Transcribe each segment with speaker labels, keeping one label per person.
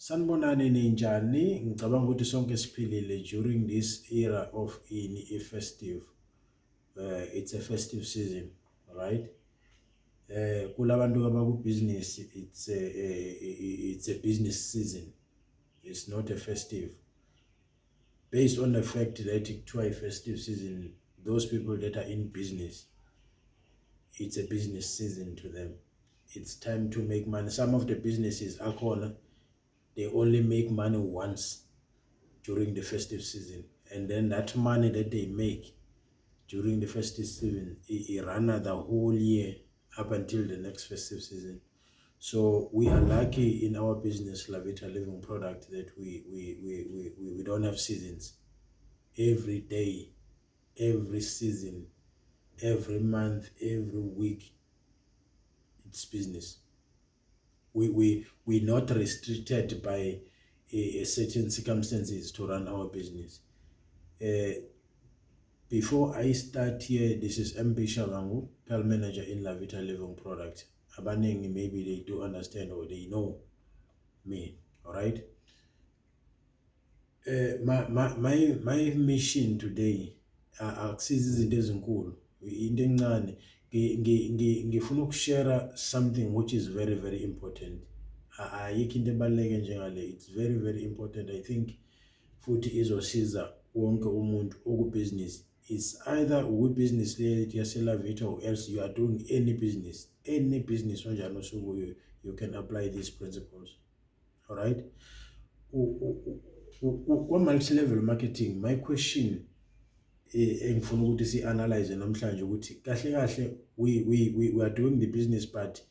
Speaker 1: Sanibonani ninjani? Ngicabanga ukuthi sonke siphilile during this era of a festive. It's a festive season, right? Kulabantu abaku-business, it's a business season. It's not a festive. Based on the fact that it's a festive season, those people that are in business, it's a business season to them. It's time to make money. Some of the businesses are called, they only make money once during the festive season, and then that money that they make during the festive season, it run the whole year up until the next festive season. So we are lucky in our business, Lavita Living Product, that we don't have seasons. Every day, every season, every month, every week, it's business. We're not restricted by certain circumstances to run our business. Before I start here, this is MP Shabangu, Pearl Manager in Lavita Living Product. Abanengi, maybe they do understand or they know me, all right? My mission today, akusizi izinto ezinkulu, into encane. Ngifuna ukushare something which is very, very important. Ayikho into ebaluleke njengale. It's very, very important. I think futhi izosiza wonke umuntu okubusiness. It's either business yaseLavita or else you are doing any business onjani osukuyo, you can apply these principles. All right? Multi-level marketing, my question engifuna ukuthi si-analyze namhlanje ukuthi kahle we are doing the business, but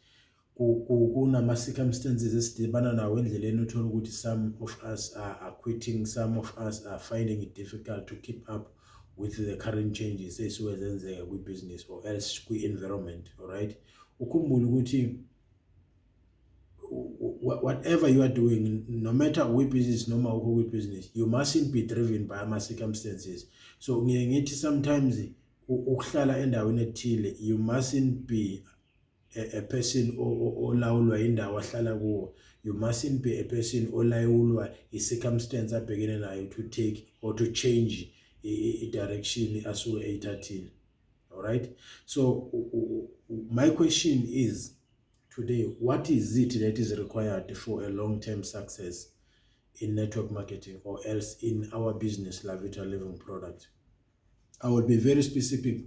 Speaker 1: kunama circumstances esidibana nawo endleleni uthola ukuthi some of us are quitting, some of us are finding it difficult to keep up with the current changes esizenzeka kwi-business or else kwi-environment. All right, ukhumbule ukuthi whatever you are doing, no matter what business, no matter what business, you mustn't be driven by my circumstances. So sometimes ukuhlala endaweni ethile, you mustn't be a person olawulwa indawo ahlala kuwo. You mustn't be a person olawulwa i-circumstance abhekene nayo to take or to change i-direction asuke eyithathile. All right, so my question is today, what is it that is required for a long-term success in network marketing or else in our business, Lavita Living Product? I will be very specific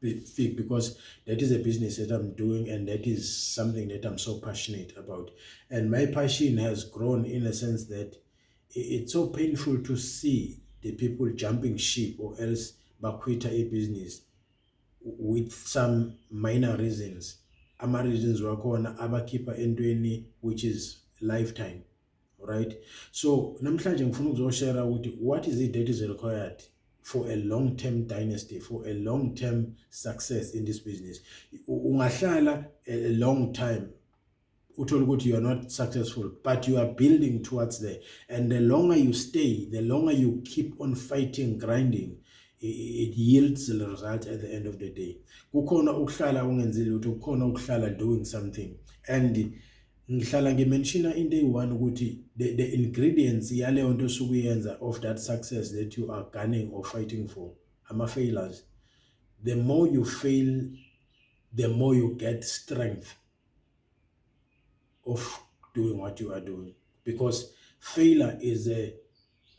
Speaker 1: because that is a business that I'm doing and that is something that I'm so passionate about. And my passion has grown in a sense that it's so painful to see the people jumping ship or else bakwita a business with some minor reasons. Reasons wakhona abakhipha entweni which is lifetime. All right, so namhlanje ngifuna ukuzoshare ukuthi what is it that is required for a long-term dynasty, for a long-term success in this business. Ungahlala a long time uthola ukuthi you are not successful, but you are building towards there, and the longer you stay, the longer you keep on fighting, grinding, it yields the result at the end of the day. Kukhona ukuhlala ungenzile ukuthi kukhona ukuhlala doing something, and ngihlala ngimenshina into eyi-one ukuthi the ingredients yaleyo nto osukuyenza of that success that you are gunning or fighting for, ama-failures. The more you fail, the more you get strength of doing what you are doing, because failure is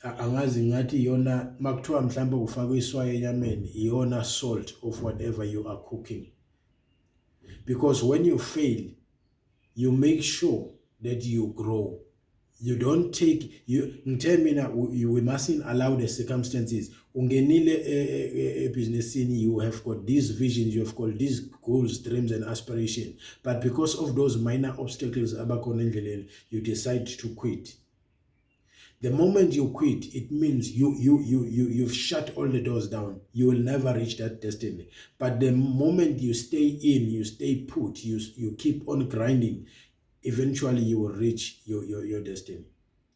Speaker 1: angazi ngathi yona makuthiwa mhlambe ufake iswayi enyameni, yona salt of whatever you are cooking. Because when you fail, you make sure that you grow. You don't take, we mustn't allow the circumstances. Ungenile businessini, you have got these visions, you have got these goals, dreams and aspirations, but because of those minor obstacles you decide to quit. The moment you quit, it means you've shut all the doors down. You will never reach that destiny. But the moment you stay in, you stay put, you keep on grinding, eventually you will reach your destiny.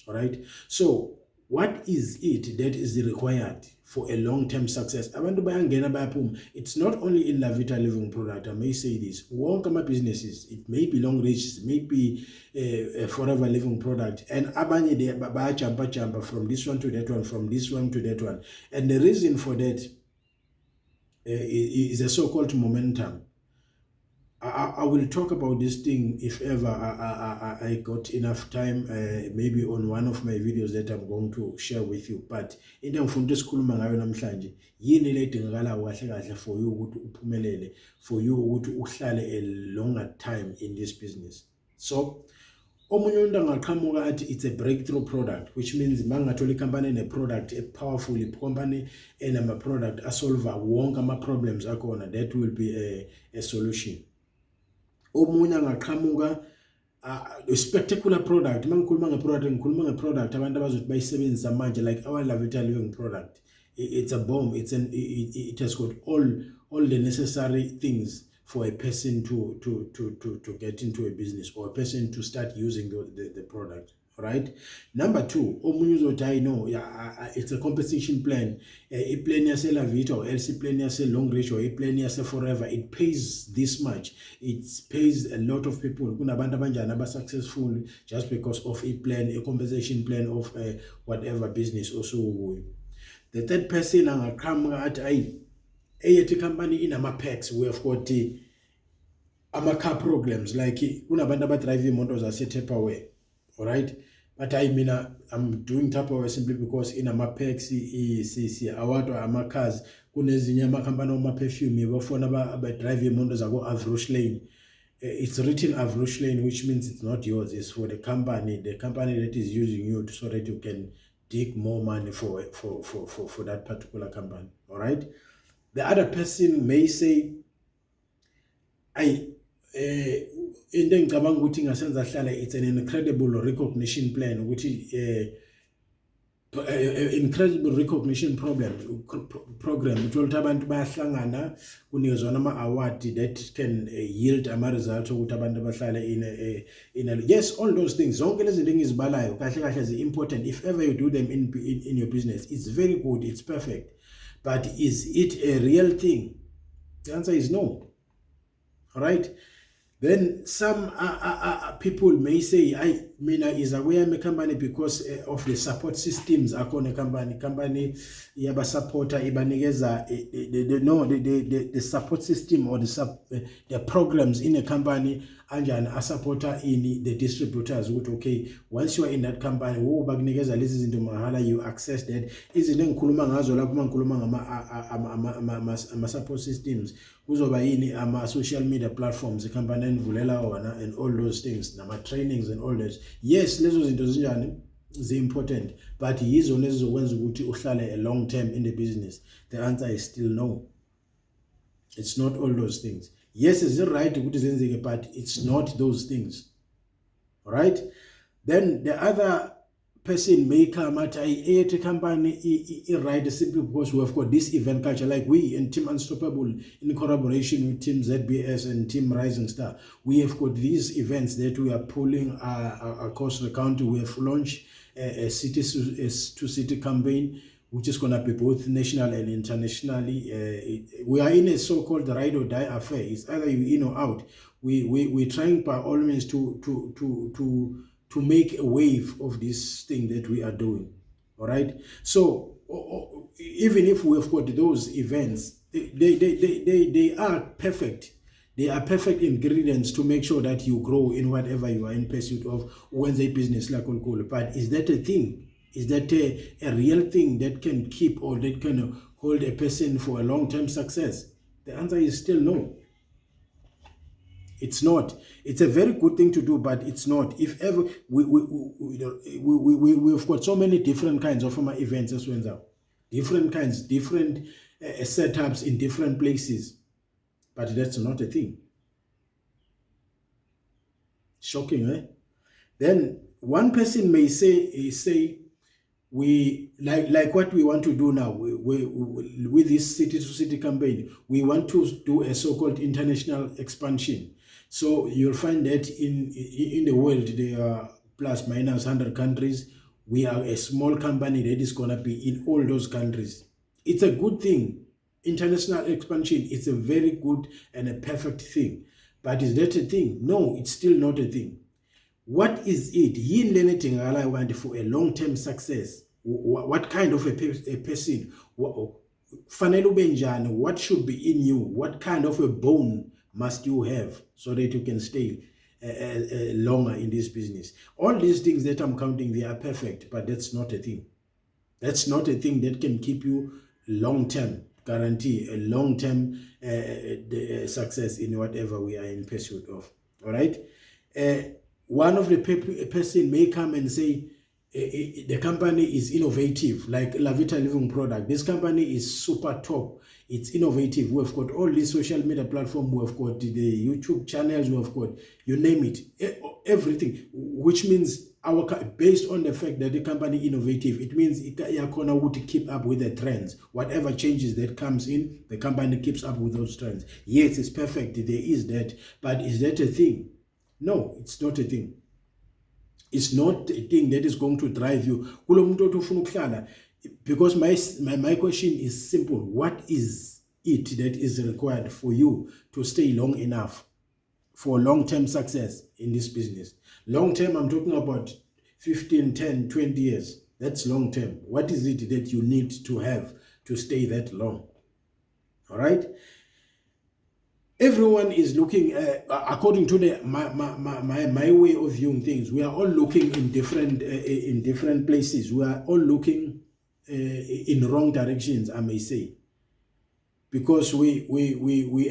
Speaker 1: All right. So What is it that is required for a long-term success? Abantu bayangena bayaphuma. It's not only in Lavita Living Product. I may say this. Wonke ama businesses, it may be Long Reach, it may be a Forever Living Product, and abanye de bayajumpa from this one to that one, from this one to that one. And the reason for that is a so-called momentum. I will talk about this thing if ever I got enough time, maybe on one of my videos that I'm going to share with you. But into ngifuna ukusikhuluma ngayo namhlanje, yini le edingakala kahle kahle for you ukuthi uphumelele, for you ukuthi uhlale a longer time in this business. So omunye umuntu angaqhamuka athi it's a breakthrough product, which means mangathola icompany ene product a powerful company enama product asolve wonke ama problems akhona, that will be a solution. Omunye angaqhamuka a spectacular product. Mangikhuluma ngeproduct, ngikhuluma ngeproduct abantu abazothi bayisebenzisa manje, like our Lavita Living product. It's a bomb. It has got all the necessary things for a person to get into a business, or a person to start using the product. Right? Number two, omunye uzothi I know, it's a compensation plan. A plan yase Lavita, or else plan yase Long Reach, or a plan yase Forever. It pays this much. It pays a lot of people. Kunabantu abanjani aba successful just because of a plan, a compensation plan of whatever business also. The third person angaqhamuka athi eyethu company inama perks. We have got ama-car programs, like kunabantu abadrive imoto zase Tupperware. All right, but I'm doing Tupperware simply because in ama perks award ama cars kunezinye amakhampani oma perfume bafuna abadrive imoto zabo Avrosh Lane. It's written Avrosh Lane, which means it's not yours, it's for the company that is using you so that you can dig more money for that particular company. All right, the other person may say into engicabanga ukuthi ngasenza hlala, it's an incredible recognition plan, ukuthi incredible recognition program ukuthi abantu bayahlangana kunikezwana ama-award that can yield ama-results ukuthi abantu bahlale in yes, all those things, zonke lezi zinto engizibalayo kahle kahle zi-important. If ever you do them in your business, it's very good, it's perfect, but is it a real thing? The answer is no. All right. Then some people may say, mina is aware of company because of the support systems akona company yaba supporter ibanikeza the support system or the programs in a company anjani a supporter in the distributors. Okay, once you are in that company wo bakunikeza lezi zinto mahala, you access that. Izinto engikhuluma ngazo lapho mangikhuluma ama support systems kuzoba yini ama social media platforms company envulela wona and all those things, nama trainings and all that. Yes, lezo zinto zinjani zi-important, but yizo nezizokwenza ukuthi uhlale a long term in the business. The answer is still no. It's not all those things. Yes, it's right ukuthi zenzeke, but it's not those things. All right? Then the other person may come at a company right simply because we have got this event culture, like we in Team Unstoppable in collaboration with Team ZBS and Team Rising Star. We have got these events that we are pulling across the country. We have launched a city-to-city campaign, which is going to be both national and internationally. We are in a so-called ride or die affair. It's either you in or out. We're trying by all means to make a wave of this thing that we are doing. All right. So even if we have got those events, they are perfect. They are perfect ingredients to make sure that you grow in whatever you are in pursuit of. When the business like all. But is that a thing? Is that a real thing that can keep or that can hold a person for a long-term success? The answer is still no. It's not. It's a very good thing to do, but it's not. If ever we've got so many different kinds of events as well, different kinds, different setups in different places, but that's not a thing. Shocking, eh? Then one person may say we like what we want to do now with this city-to-city campaign. We want to do a so-called international expansion. So you'll find that in the world there are plus minus 100 countries. we are a small company that is going to be in all those countries. It's a good thing. International expansion is a very good and a perfect thing. But is that a thing? No, it's still not a thing. What is it? Yin learning I want for a long-term success. What kind of a person? What should be in you? What kind of a bone must you have so that you can stay longer in this business? All these things that I'm counting, they are perfect, but that's not a thing. That's not a thing that can keep you long-term, guarantee a long-term success in whatever we are in pursuit of. All right. One of the person may come and say, the company is innovative, like Lavita Living Product. This company is super top. It's innovative. We've got all these social media platforms. We've got the YouTube channels. We've got, you name it, everything. Which means based on the fact that the company innovative, it means Yakona would keep up with the trends. Whatever changes that comes in, the company keeps up with those trends. Yes, it's perfect. There is that, but is that a thing? No, it's not a thing. It's not a thing that is going to drive you. Because my question is simple. What is it that is required for you to stay long enough for long-term success in this business? Long-term, I'm talking about 15, 10, 20 years. That's long-term. What is it that you need to have to stay that long? All right? Everyone is looking, according to my way of viewing things, we are all looking in different places. We are all looking in wrong directions, I may say. Because we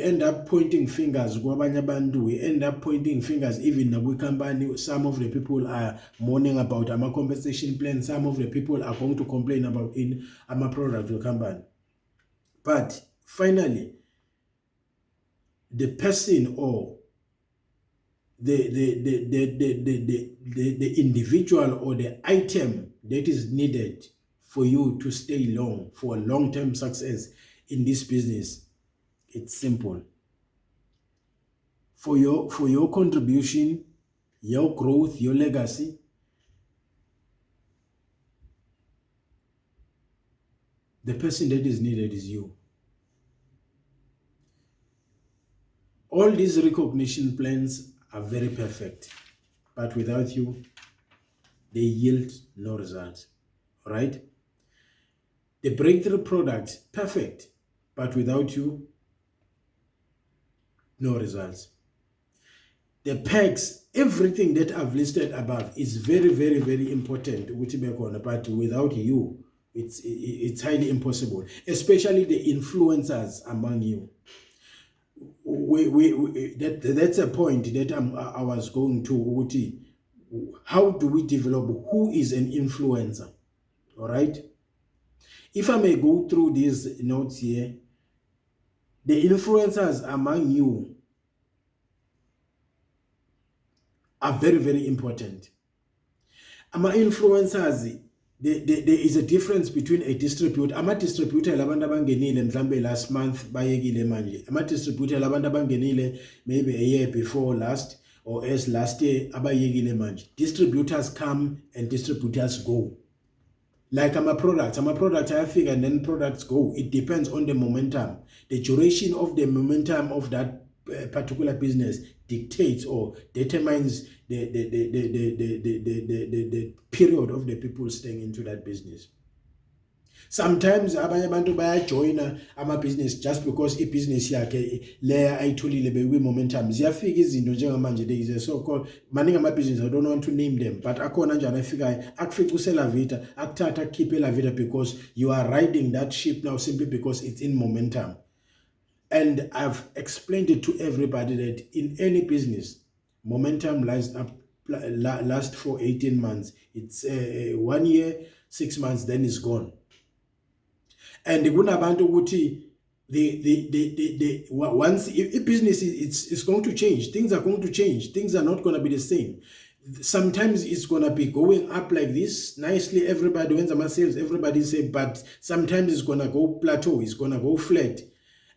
Speaker 1: end up pointing fingers, we end up pointing fingers, even Nabu company. Some of the people are mourning about our compensation plan. Some of the people are going to complain about in our product company. But finally, the person or the individual or the item that is needed for you to stay long, for long-term success in this business, it's simple. For your contribution, your growth, your legacy, the person that is needed is you. All these recognition plans are very perfect, but without you, they yield no results. All right? The breakthrough product, perfect, but without you, no results. The perks, everything that I've listed above is very, very, very important, but without you, it's highly impossible, especially the influencers among you. That's a point that I was going to. How do we develop who is an influencer? All right. If I may go through these notes here, the influencers among you are very, very important. Among influencers, there is a difference between a distributor. Ama distributor labantu abangenile mhlambe last month bayekile manje. Ama distributor labantu abangenile maybe a year before last or as last year abayekile manje. Distributors come and distributors go. Like I'm a product I figure and then products go. It depends on the momentum. The duration of the momentum of that particular business dictates or determines the period of the people staying into that business. Sometimes abanye abantu bayajoyina ama-business just because i-business yakhe leya ayitholile bekwi-momentum ziyafika izinto njengamanje. There is a so-called maningi ama-business, I don't want to name them, but akhona njani afikayo akufica uselavita akuthatha akukhiphe elavita because you are riding that ship now simply because it's in momentum. And I've explained it to everybody that in any business, momentum lasts for 18 months. It's 1 year, 6 months, then it's gone. And kunabantu ukuthi once a business it's going to change, things are going to change, things are not going to be the same. Sometimes it's going to be going up like this nicely, everybody wins my sales, everybody say, but sometimes it's going to go plateau, it's going to go flat,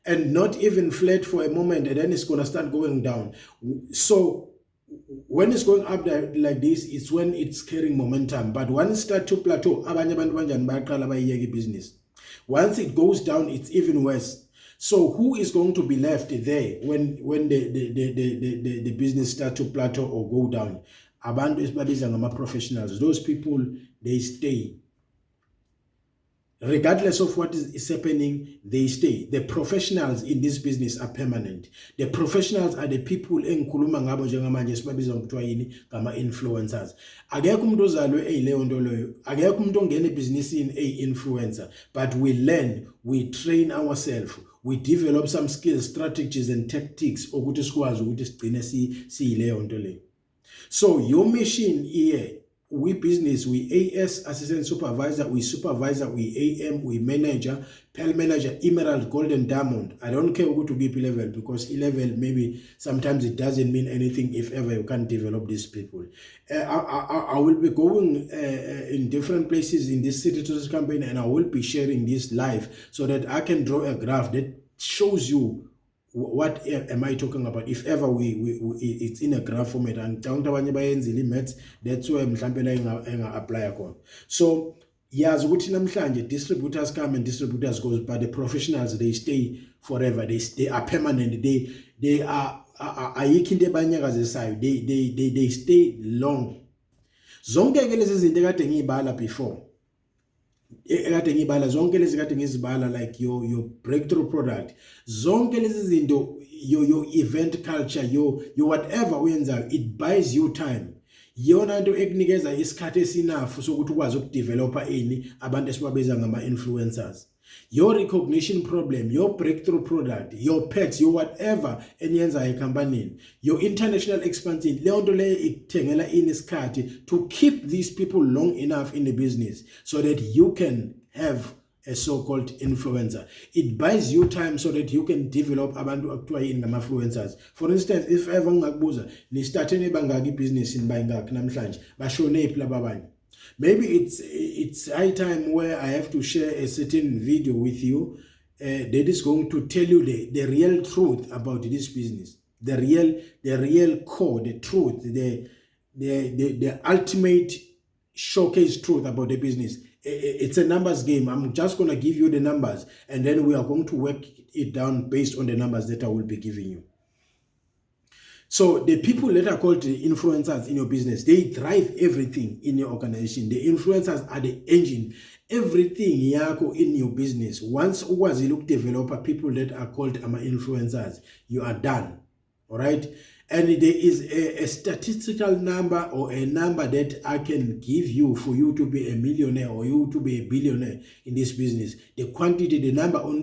Speaker 1: and not even flat for a moment, and then it's going to start going down. So when it's going up there like this, it's when it's carrying momentum. But once it starts to plateau, abanye abantu banjani bayaqala bayiyeke business. Once it goes down, it's even worse. So who is going to be left there when the business start to plateau or go down? Abantu esibabiza ngama-professionals. Those people, they stay. Regardless of what is happening, they stay. The professionals in this business are permanent. The professionals are the people engikhuluma ngabo njengamanje esibabiza ngokuthiwa yini ngama-influencers. Akekho umuntu ozalwe leyo nto leyo. Akekho umuntu ongena ebhizinisini influencer. But we learn, we train ourselves, we develop some skills, strategies and tactics ukuthi sikwazi ukuthi sigcine siyileyo nto leyo. So your mission here, we business, we AS, assistant supervisor, we supervisor, we AM, we manager, PEL manager, emerald, golden, diamond. I don't care what to give level, because level maybe sometimes it doesn't mean anything if ever you can't develop these people. I will be going in different places in this city to this campaign, and I will be sharing this live so that I can draw a graph that shows you what am I talking about. If ever it's in a graph format, and that's where mhlambe apply akon. So yazi ukuthi namhlanje distributors come and distributors goes, but the professionals, they stay forever. They are permanent. They are ayikho into ebanyakazisayo. They stay long. Zonke ke lezi zinto ekade ngiyibala before, ekade ngibala zonke lezi kade ngizibala, like your breakthrough product, zonke lezi zinto, your event culture, your whatever uyenzayo, it buys you time. Yona nto ekunikeza isikhathi esinafu sokuthi ukwazi ukudevelopa abantu esibabiza ngama-influencers. Your recognition problem, your breakthrough product, your pets, your whatever eniyenzayo ekampanini, your international expansion, leyo nto leyo ikuthengela isikhathi to keep these people long enough in the business so that you can have a so-called influencer. It buys you time so that you can develop abantu akuthiwa yini ngama-influencers. For instance, if ever ngingakubuza ni starteni ebangaki ibhizinisi nibayingaki namhlanje, bashonephi laba abanye? Maybe it's high time where I have to share a certain video with you that is going to tell you the real truth about this business, the real core, the truth, the ultimate showcase truth about the business. It's a numbers game. I'm just going to give you the numbers, and then we are going to work it down based on the numbers that I will be giving you. So the people that are called the influencers in your business, they drive everything in your organization. The influencers are the engine. Everything yako in your business. Once you look developer, people that are called influencers, you are done. All right. And there is a statistical number or a number that I can give you for you to be a millionaire or you to be a billionaire in this business. The quantity, the number of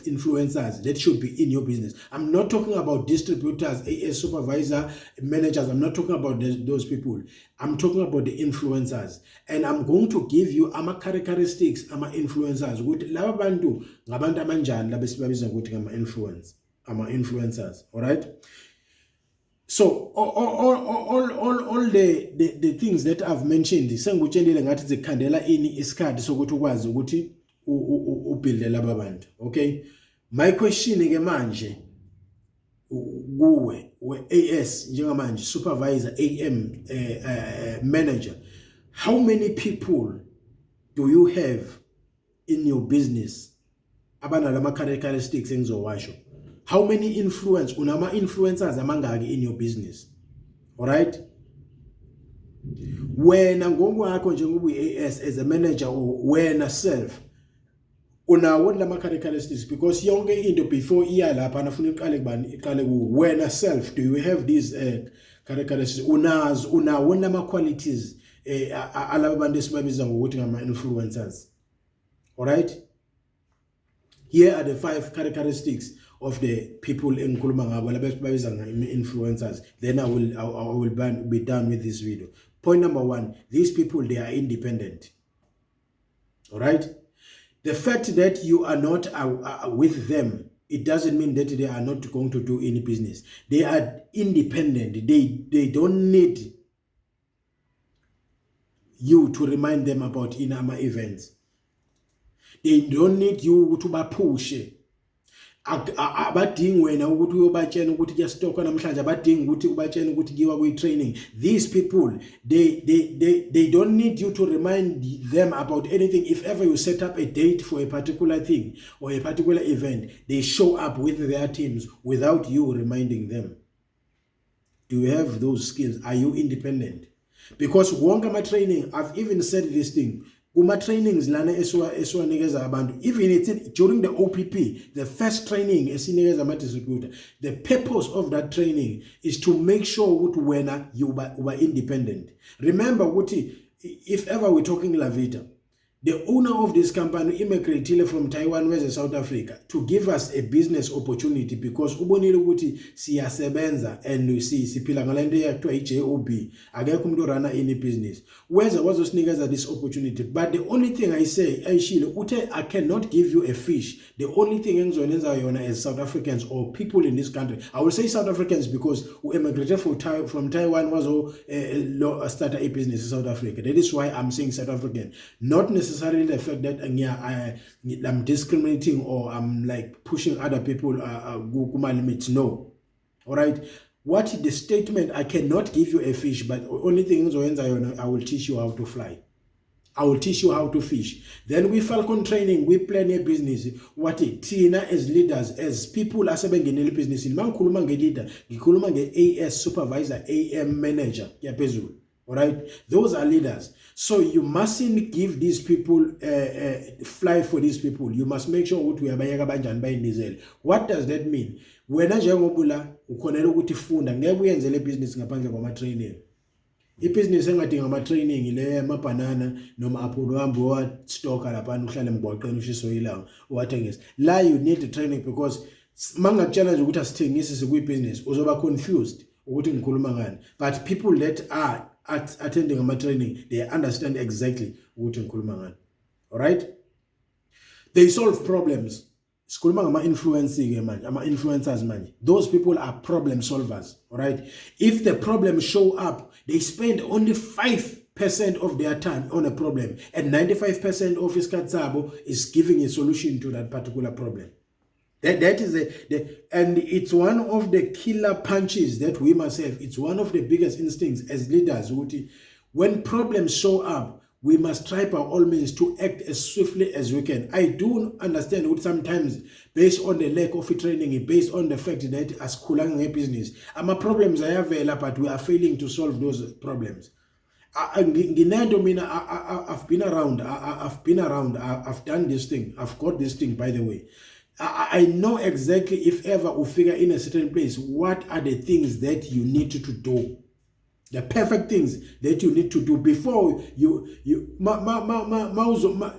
Speaker 1: influencers that should be in your business. I'm not talking about distributors, AS supervisor, managers. I'm not talking about those people. I'm talking about the influencers. And I'm going to give you characteristics, influencers. Laba bantu ngabantu abanjani laba sibabiza ukuthi influencers. All right. So all the things that I've mentioned, sengikutshelile ngathi zikhandela ini isikhathi sokuthi ukwazi ukuthi ubuild laba bantu. Okay, my question ke manje kuwe AS njengamanje supervisor, AM manager, how many people do you have in your business abanalama characteristics engizowasho? How many influencers amangaki in your business? All right. Wena ngokwakho njengoba AS as a manager or wena self unawo lama characteristics, because yonke into before iya lapha nafuna iqale ku wena self, do you have these characteristics? Unawo lama qualities alaba bantu esibabiza ngokuthi ngama influencers. All right. Here are the 5 characteristics of the people in Kulumangaba, influencers. Then I will be done with this video. Point number 1, these people, they are independent. All right. The fact that you are not with them, it doesn't mean that they are not going to do any business. They are independent. They don't need you to remind them about Inama events. They don't need you to push. abadingi wena ukuthi uyobatshena ukuthi kuyastokwa namhlanje, abadingi ukuthi ubatshena ukuthi kiwa kwi-training. These people, they don't need you to remind them about anything. If ever you set up a date for a particular thing or a particular event, they show up with their teams without you reminding them. Do you have those skills? Are you independent? Because wonke ama-training, I've even said this thing, kuma-trainings lana esiwanikeza abantu, even it's during the OPP, the first training esinikeza ama-distributor, the purpose of that training is to make sure ukuthi wena you are independent. Remember ukuthi if ever we're talking Lavita, the owner of this company immigrated from Taiwan west South Africa to give us a business opportunity because ubonile ukuthi siyasebenza and siphila ngalento yakuthiwa i-JOB, akekho umuntu orana any business weza wazosinikeza this opportunity. But the only thing I say ayishilo uthe I cannot give you a fish. The only thing engizonenza yona as South Africans or people in this country, I will say South Africans because we immigrated from Taiwan was start a business in South Africa. That is why I'm saying South African, not necessarily the fact that I'm discriminating or I'm like pushing other people kuma limits. No. All right. What the statement, I cannot give you a fish, but only thing I will teach you how to fly. I will teach you how to fish. Then we Falcon training, we plan a business. What it Tina as leaders, as people asebengenele business in mankhuluma leader, ngikhuluma AS supervisor, AM manager, yaphezulu. All right, those are leaders. So you mustn't give these people fly for these people. You must make sure ukuthi uyabayeka banjani bayindizele. What does that mean? Wena njengobula ukhonela ukuthi funda ngeke uyenze le business ngaphandle kwama training. I-business engadinga ama-training le yamabanana noma aphulo uhambe wa-stocka laphana uhlale emgwaqeni ushiso ilanga uwathengisa. La you need the training because mangakutshela nje ukuthi asithengisi sikwi-business uzoba confused ukuthi ngikhuluma ngani. But people that are attending ama-training, they understand exactly ukuthi ngikhuluma ngani. All right? They solve problems. Sikhuluma ngama-influencing manje, ama-influencers manje. Those people are problem solvers, all right? If the problem show up, they spend only 5% of their time on a problem, and 95% of isikhathi sabo is giving a solution to that particular problem. That is and it's one of the killer punches that we must have. It's one of the biggest instincts as leaders. When problems show up, we must try by all means to act as swiftly as we can. I do understand what sometimes, based on the lack of training, based on the fact that as kulang business, our problems are available, but we are failing to solve those problems. I've been around. I've done this thing. I've got this thing, by the way. I know exactly if ever we figure in a certain place, what are the things that you need to do. The perfect things that you need to do before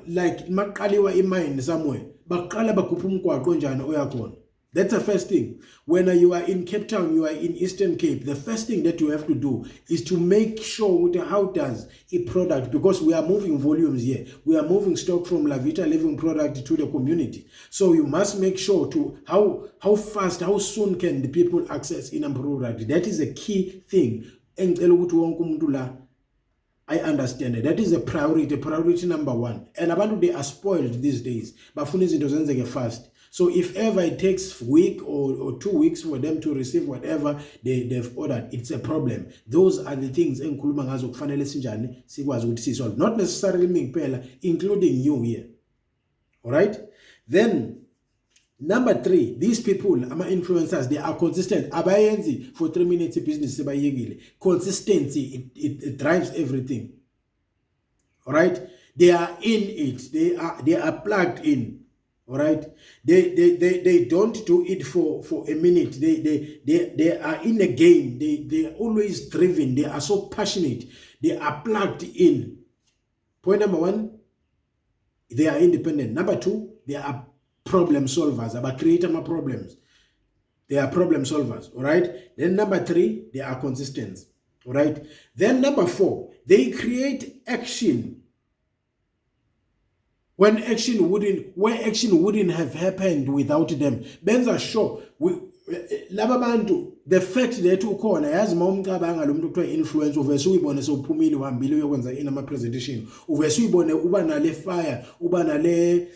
Speaker 1: like maqaliwa imine somewhere. Baqala bakhupha umgwaqo njani oyakhona. That's the first thing. When you are in Cape Town, you are in Eastern Cape, the first thing that you have to do is to make sure how does a product, because we are moving volumes here. We are moving stock from Lavita Living product to the community. So you must make sure to how fast, how soon can the people access in a product. That is a key thing. I understand it. That is a priority number one. And abantu, they are spoiled these days. But fast. So if ever it takes a week or 2 weeks for them to receive whatever they've ordered, it's a problem. Those are the things not necessarily me, including you here. All right? Then number 3, these people, influencers, they are consistent. Abayenzi for 3 minutes business. Consistency, it drives everything. All right? They are in it. They are plugged in. All right? They don't do it for a minute. They are in a game. They are always driven. They are so passionate. They are plugged in. Point number 1, they are independent. Number 2, they are problem solvers, about creating more problems. They are problem solvers, all right? Then number 3, they are consistent, all right? Then number 4, they create action where action wouldn't have happened without them. Benza sure laba bantu, the fact that ukhona yazi uma umcabanga lo muntu kuthiwa influence uvese uyibone sowuphumile uhambile uyokwenza inama presentation uvese uyibone uba nale fire uba nale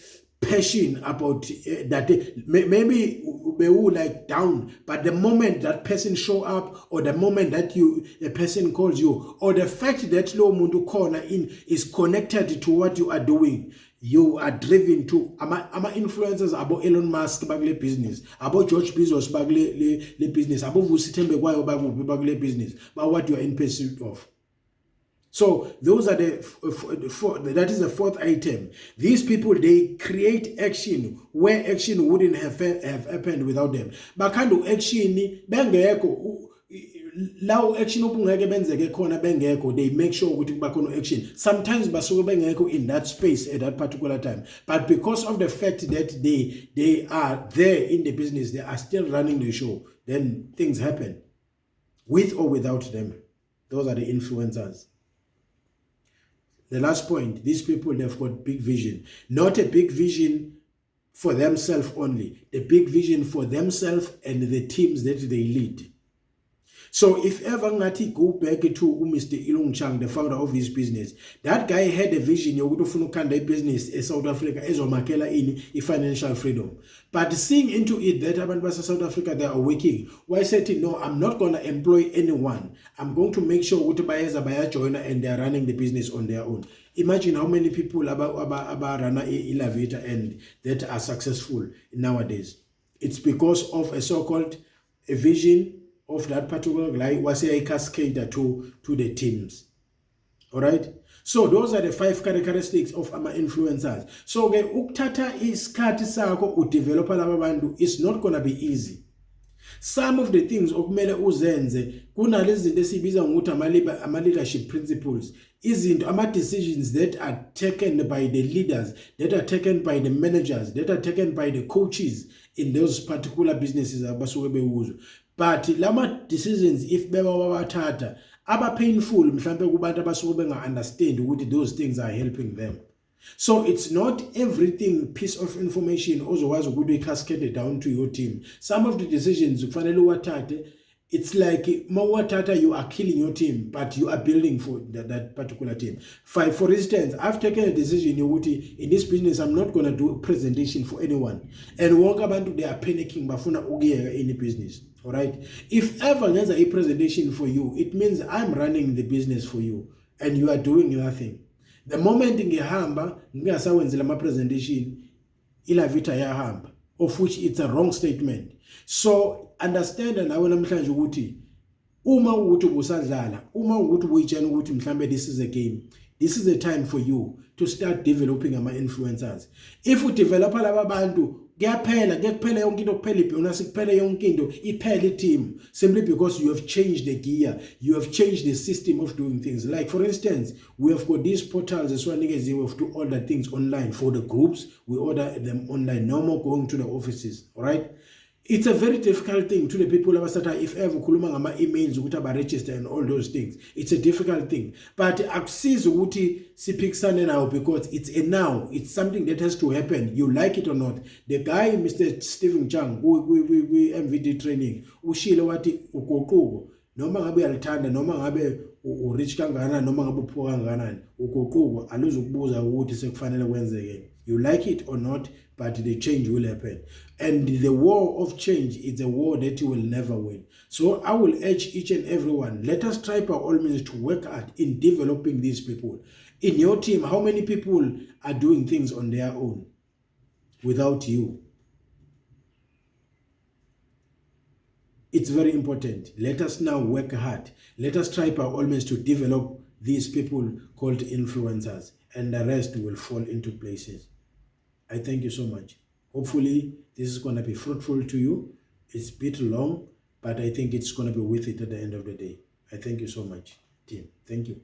Speaker 1: passion about that. Maybe they will like down, but the moment that person show up, or the moment that a person calls you, or the fact that lo muntu corner in is connected to what you are doing, you are driven to ama influencers abo Elon Musk bakule business, abo George Bezos bakule le business, abo Vusi Thembekwayo bakule business, but what you are in pursuit of. So those are that is the fourth item. These people, they create action where action wouldn't have happened without them. Bakando action bengekho lawo action obungeke benzeke khona bengekho, they make sure ukuthi kubakhona action. Sometimes basuke bengekho in that space at that particular time, but because of the fact that they are there in the business, they are still running the show, then things happen with or without them. Those are the influencers. The last point, these people, they've got big vision. Not a big vision for themselves only. The big vision for themselves and the teams that they lead. So if ever ngati go back to Mr. Ilung Chang, the founder of this business, that guy had a vision yokuthi ufuna business in South Africa ezomakela in financial freedom. But seeing into it that abantu base South Africa, they are working, why said no, I'm not going to employ anyone. I'm going to make sure ukuthi bayeza joiner and they are running the business on their own. Imagine how many people run Ilavita and that are successful nowadays. It's because of a so-called a vision of that particular guy was a cascade to the teams. All right. So those are the 5 characteristics of our influencers. So uktata iskati sako udevelopa laba bantu is not gonna be easy. Some of the things okumele uzenze kunalezi zinto esibiza ngokuthi ama leadership principles, izinto ama decisions that are taken by the leaders, that are taken by the managers, that are taken by the coaches in those particular businesses abasuke bewuzo. But lama decisions, if beba wabathatha aba painful mhlambe kubantu abasuke benga understand ukuthi those things are helping them. So it's not everything piece of information ozokwazi ukuthi cascade down to your team. Some of the decisions kufanele uwathathe, it's like mawathatha, you are killing your team, but you are building for that particular team. For instance, I've taken a decision in this business, I'm not going to do a presentation for anyone. And wonke abantu, they are panicking bafuna ukuyeka in the business. All right. If ever there's a presentation for you, it means I'm running the business for you and you are doing nothing. The moment ngihamba ngingasawenzela ama presentation, Ilavita yahamba, of which it's a wrong statement. So understand nawe namhlanje ukuthi uma ukuthi ubusadlala, uma ukuthi uyitshela ukuthi mhlambe this is a game, this is a time for you to start developing ama influencers. If you develop laba bantu, kuyaphela yonke into kuphela ibhonus, kuphela yonke into iphela team, simply because you have changed the gear, you have changed the system of doing things. Like for instance, we have got these portals as well, we have to order things online for the groups, we order them online, no more going to the offices. All right. It's a very difficult thing to the people if ever kuluma ngama emails ukuthi aba register and all those things. It's a difficult thing. But akusizi ukuthi siphikisane nawo because it's a now. It's something that has to happen. You like it or not. The guy, Mr. Stephen Chang, we MVD training, ushilo wathi uguquko. Noma ngabe uyalithanda, noma ngabe rich kangana, noma ngabe upho kanganani, uguquko aluzukubuza ukuthi sekufanele kwenzeke. You like it or not, but the change will happen. And the war of change is a war that you will never win. So I will urge each and everyone, let us try by all means to work hard in developing these people. In your team, how many people are doing things on their own without you? It's very important. Let us now work hard. Let us try by all means to develop these people called influencers, and the rest will fall into places. I thank you so much. Hopefully, this is going to be fruitful to you. It's a bit long, but I think it's going to be worth it at the end of the day. I thank you so much, team. Thank you.